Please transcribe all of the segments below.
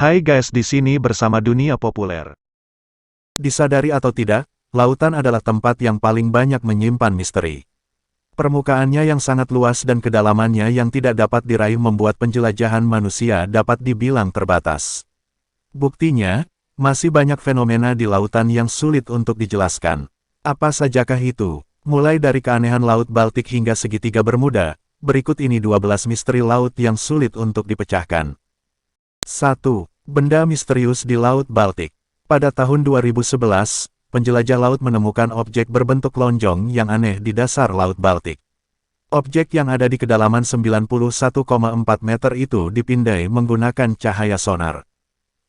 Hai guys, di sini bersama Dunia Populer. Disadari atau tidak, lautan adalah tempat yang paling banyak menyimpan misteri. Permukaannya yang sangat luas dan kedalamannya yang tidak dapat diraih membuat penjelajahan manusia dapat dibilang terbatas. Buktinya, masih banyak fenomena di lautan yang sulit untuk dijelaskan. Apa sajakah itu? Mulai dari keanehan Laut Baltik hingga segitiga Bermuda, berikut ini 12 misteri laut yang sulit untuk dipecahkan. 1. Benda misterius di Laut Baltik. Pada tahun 2011, penjelajah laut menemukan objek berbentuk lonjong yang aneh di dasar Laut Baltik. Objek yang ada di kedalaman 91,4 meter itu dipindai menggunakan cahaya sonar.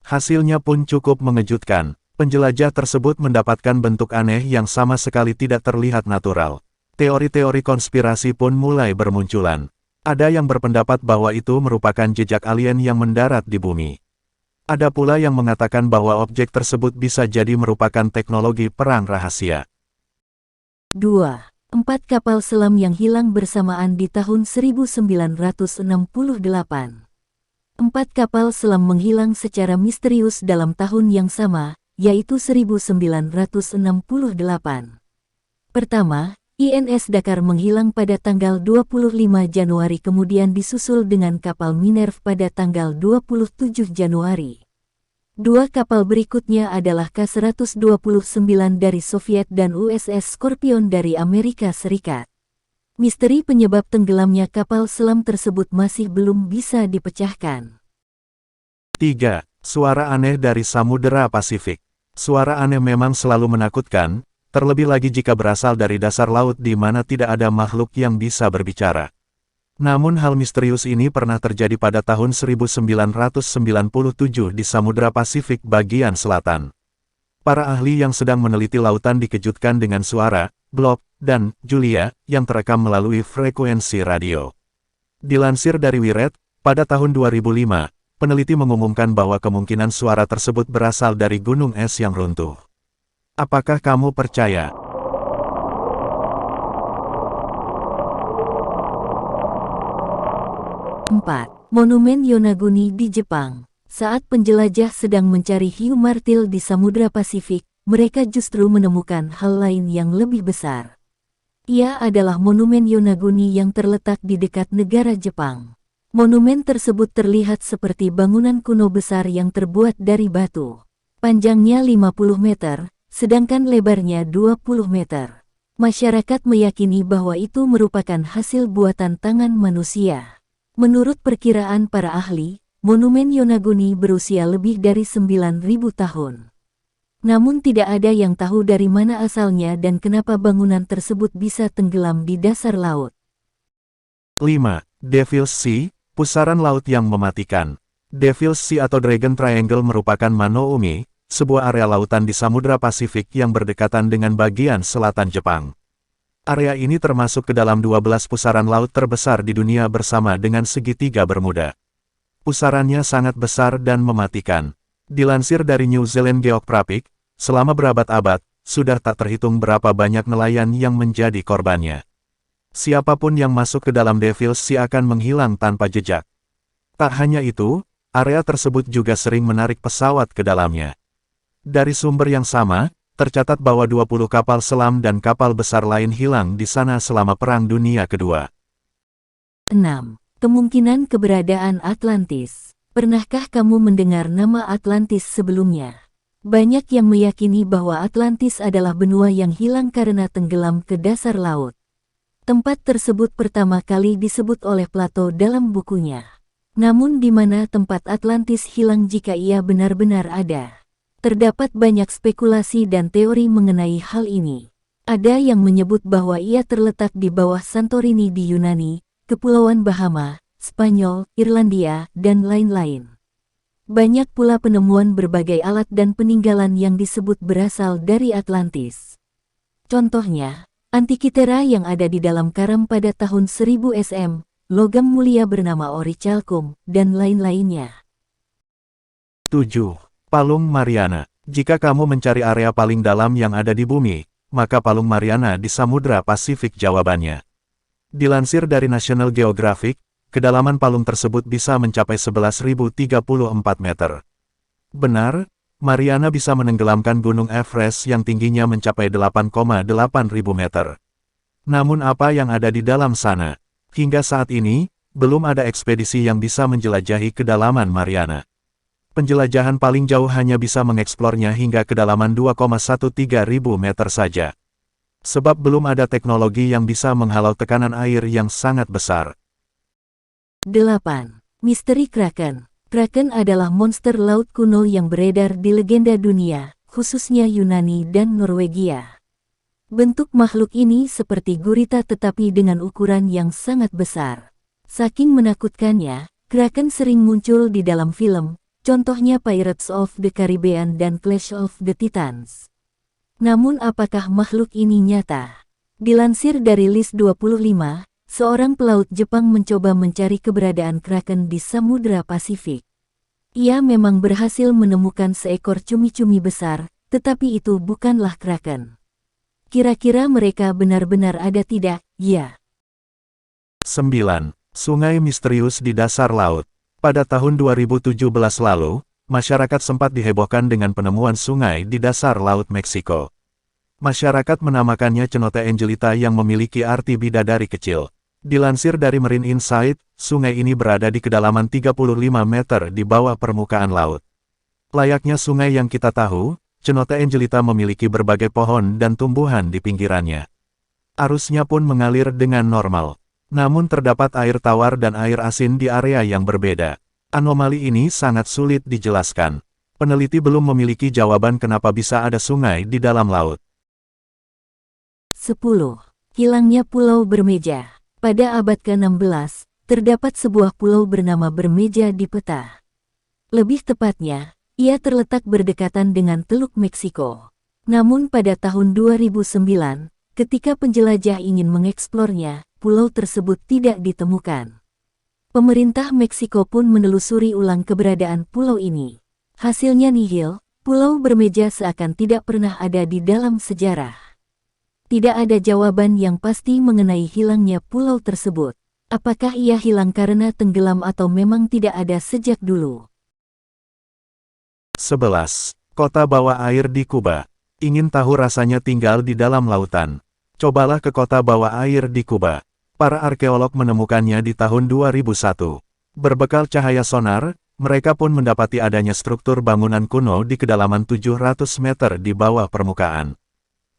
Hasilnya pun cukup mengejutkan. Penjelajah tersebut mendapatkan bentuk aneh yang sama sekali tidak terlihat natural. Teori-teori konspirasi pun mulai bermunculan. Ada yang berpendapat bahwa itu merupakan jejak alien yang mendarat di bumi. Ada pula yang mengatakan bahwa objek tersebut bisa jadi merupakan teknologi perang rahasia. 2. 4 kapal selam yang hilang bersamaan di tahun 1968. 4 kapal selam menghilang secara misterius dalam tahun yang sama, yaitu 1968. Pertama, INS Dakar menghilang pada tanggal 25 Januari kemudian disusul dengan kapal Minerv pada tanggal 27 Januari. Dua kapal berikutnya adalah K-129 dari Soviet dan USS Scorpion dari Amerika Serikat. Misteri penyebab tenggelamnya kapal selam tersebut masih belum bisa dipecahkan. 3. Suara aneh dari Samudera Pasifik. Suara aneh memang selalu menakutkan, terlebih lagi jika berasal dari dasar laut di mana tidak ada makhluk yang bisa berbicara. Namun hal misterius ini pernah terjadi pada tahun 1997 di Samudra Pasifik bagian selatan. Para ahli yang sedang meneliti lautan dikejutkan dengan suara, Blob, dan Julia, yang terekam melalui frekuensi radio. Dilansir dari Wired, pada tahun 2005, peneliti mengumumkan bahwa kemungkinan suara tersebut berasal dari gunung es yang runtuh. Apakah kamu percaya? 4. Monumen Yonaguni di Jepang. Saat penjelajah sedang mencari hiu martil di Samudra Pasifik, mereka justru menemukan hal lain yang lebih besar. Ia adalah Monumen Yonaguni yang terletak di dekat negara Jepang. Monumen tersebut terlihat seperti bangunan kuno besar yang terbuat dari batu. Panjangnya 50 meter, sedangkan lebarnya 20 meter. Masyarakat meyakini bahwa itu merupakan hasil buatan tangan manusia. Menurut perkiraan para ahli, Monumen Yonaguni berusia lebih dari 9.000 tahun. Namun tidak ada yang tahu dari mana asalnya dan kenapa bangunan tersebut bisa tenggelam di dasar laut. 5. Devil's Sea, pusaran laut yang mematikan. Devil's Sea atau Dragon Triangle merupakan Mano-Umi, sebuah area lautan di Samudra Pasifik yang berdekatan dengan bagian selatan Jepang. Area ini termasuk ke dalam 12 pusaran laut terbesar di dunia bersama dengan segitiga Bermuda. Pusarannya sangat besar dan mematikan. Dilansir dari New Zealand Geographic, selama berabad-abad, sudah tak terhitung berapa banyak nelayan yang menjadi korbannya. Siapapun yang masuk ke dalam Devil's Sea akan menghilang tanpa jejak. Tak hanya itu, area tersebut juga sering menarik pesawat ke dalamnya. Dari sumber yang sama, tercatat bahwa 20 kapal selam dan kapal besar lain hilang di sana selama Perang Dunia Kedua. 6. Kemungkinan keberadaan Atlantis. Pernahkah kamu mendengar nama Atlantis sebelumnya? Banyak yang meyakini bahwa Atlantis adalah benua yang hilang karena tenggelam ke dasar laut. Tempat tersebut pertama kali disebut oleh Plato dalam bukunya. Namun di mana tempat Atlantis hilang jika ia benar-benar ada? Terdapat banyak spekulasi dan teori mengenai hal ini. Ada yang menyebut bahwa ia terletak di bawah Santorini di Yunani, Kepulauan Bahama, Spanyol, Irlandia, dan lain-lain. Banyak pula penemuan berbagai alat dan peninggalan yang disebut berasal dari Atlantis. Contohnya, Antikythera yang ada di dalam Karam pada tahun 1000 SM, logam mulia bernama Orichalcum, dan lain-lainnya. 7. Palung Mariana. Jika kamu mencari area paling dalam yang ada di bumi, maka Palung Mariana di Samudra Pasifik jawabannya. Dilansir dari National Geographic, kedalaman palung tersebut bisa mencapai 11.034 meter. Benar, Mariana bisa menenggelamkan Gunung Everest yang tingginya mencapai 8,8 ribu meter. Namun apa yang ada di dalam sana? Hingga saat ini, belum ada ekspedisi yang bisa menjelajahi kedalaman Mariana. Penjelajahan paling jauh hanya bisa mengeksplornya hingga kedalaman 2,13 ribu meter saja. Sebab belum ada teknologi yang bisa menghalau tekanan air yang sangat besar. 8. Misteri Kraken. Kraken adalah monster laut kuno yang beredar di legenda dunia, khususnya Yunani dan Norwegia. Bentuk makhluk ini seperti gurita tetapi dengan ukuran yang sangat besar. Saking menakutkannya, Kraken sering muncul di dalam film, contohnya Pirates of the Caribbean dan Clash of the Titans. Namun apakah makhluk ini nyata? Dilansir dari List 25, seorang pelaut Jepang mencoba mencari keberadaan Kraken di Samudra Pasifik. Ia memang berhasil menemukan seekor cumi-cumi besar, tetapi itu bukanlah Kraken. Kira-kira mereka benar-benar ada tidak? Ya. 9. Sungai misterius di dasar laut. Pada tahun 2017 lalu, masyarakat sempat dihebohkan dengan penemuan sungai di dasar Laut Meksiko. Masyarakat menamakannya Cenote Angelita yang memiliki arti bidadari kecil. Dilansir dari Marine Insight, sungai ini berada di kedalaman 35 meter di bawah permukaan laut. Layaknya sungai yang kita tahu, Cenote Angelita memiliki berbagai pohon dan tumbuhan di pinggirannya. Arusnya pun mengalir dengan normal. Namun terdapat air tawar dan air asin di area yang berbeda. Anomali ini sangat sulit dijelaskan. Peneliti belum memiliki jawaban kenapa bisa ada sungai di dalam laut. 10. Hilangnya Pulau Bermeja. Pada abad ke-16, terdapat sebuah pulau bernama Bermeja di peta. Lebih tepatnya, ia terletak berdekatan dengan Teluk Meksiko. Namun pada tahun 2009, ketika penjelajah ingin mengeksplornya, pulau tersebut tidak ditemukan. Pemerintah Meksiko pun menelusuri ulang keberadaan pulau ini. Hasilnya nihil, Pulau Bermeja seakan tidak pernah ada di dalam sejarah. Tidak ada jawaban yang pasti mengenai hilangnya pulau tersebut. Apakah ia hilang karena tenggelam atau memang tidak ada sejak dulu? 11. Kota bawah air di Kuba. Ingin tahu rasanya tinggal di dalam lautan? Cobalah ke kota bawah air di Kuba. Para arkeolog menemukannya di tahun 2001. Berbekal cahaya sonar, mereka pun mendapati adanya struktur bangunan kuno di kedalaman 700 meter di bawah permukaan.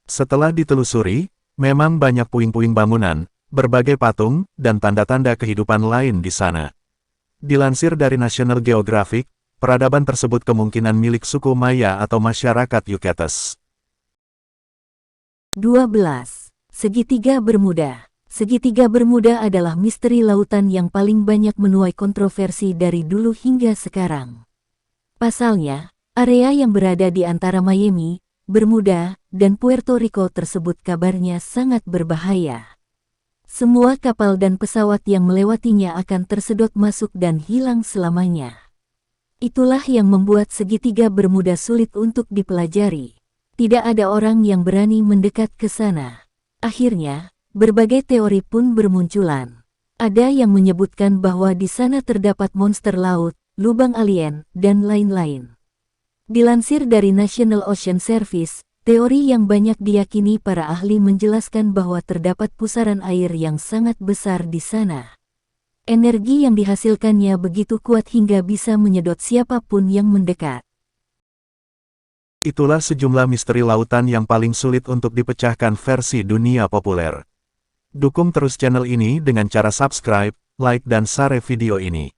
Setelah ditelusuri, memang banyak puing-puing bangunan, berbagai patung, dan tanda-tanda kehidupan lain di sana. Dilansir dari National Geographic, peradaban tersebut kemungkinan milik suku Maya atau masyarakat Yucates. 12. Segitiga Bermuda. Segitiga Bermuda adalah misteri lautan yang paling banyak menuai kontroversi dari dulu hingga sekarang. Pasalnya, area yang berada di antara Miami, Bermuda, dan Puerto Rico tersebut kabarnya sangat berbahaya. Semua kapal dan pesawat yang melewatinya akan tersedot masuk dan hilang selamanya. Itulah yang membuat segitiga Bermuda sulit untuk dipelajari. Tidak ada orang yang berani mendekat ke sana. Akhirnya, berbagai teori pun bermunculan. Ada yang menyebutkan bahwa di sana terdapat monster laut, lubang alien, dan lain-lain. Dilansir dari National Ocean Service, teori yang banyak diyakini para ahli menjelaskan bahwa terdapat pusaran air yang sangat besar di sana. Energi yang dihasilkannya begitu kuat hingga bisa menyedot siapapun yang mendekat. Itulah sejumlah misteri lautan yang paling sulit untuk dipecahkan versi dunia populer. Dukung terus channel ini dengan cara subscribe, like dan share video ini.